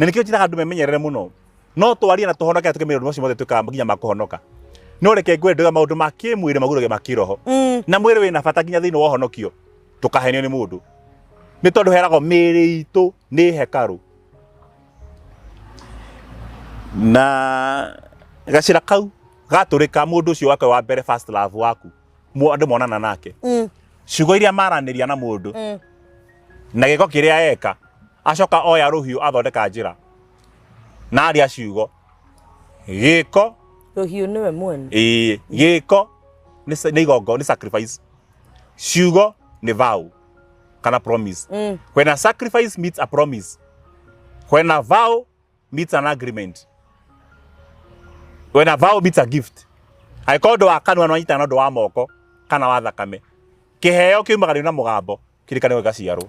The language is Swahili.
na nikio njiraga andu memenyerere muno no twarie na tuhonoke atuke mirimo ucio mothe tuka nginya makuhonoka no reke ngwendega maundu ma kimwire magurage makiroho na mwire wina bata nginya thiini wa honokio tukahenio ni mundu ni tondu herago miri itu ni hekaru na gacira kau gaturika mundu ucio wake wa mbere first love waku andu monana nake ciugo iria maraniria na mundu na giko kiria eka acoka oya ruhiu athondeka njira na aria ciugo giko ruhiu niwe mwene giko ni igongo ni sacrifice ciugo ni vow kana promise when a sacrifice meets a promise when a vow meets an agreement when a vow meets a gift I called wa kanwa no nyita no ndo wa moko kana wa thakame kiheo kiumagana na mugambo kirikane gaciarwo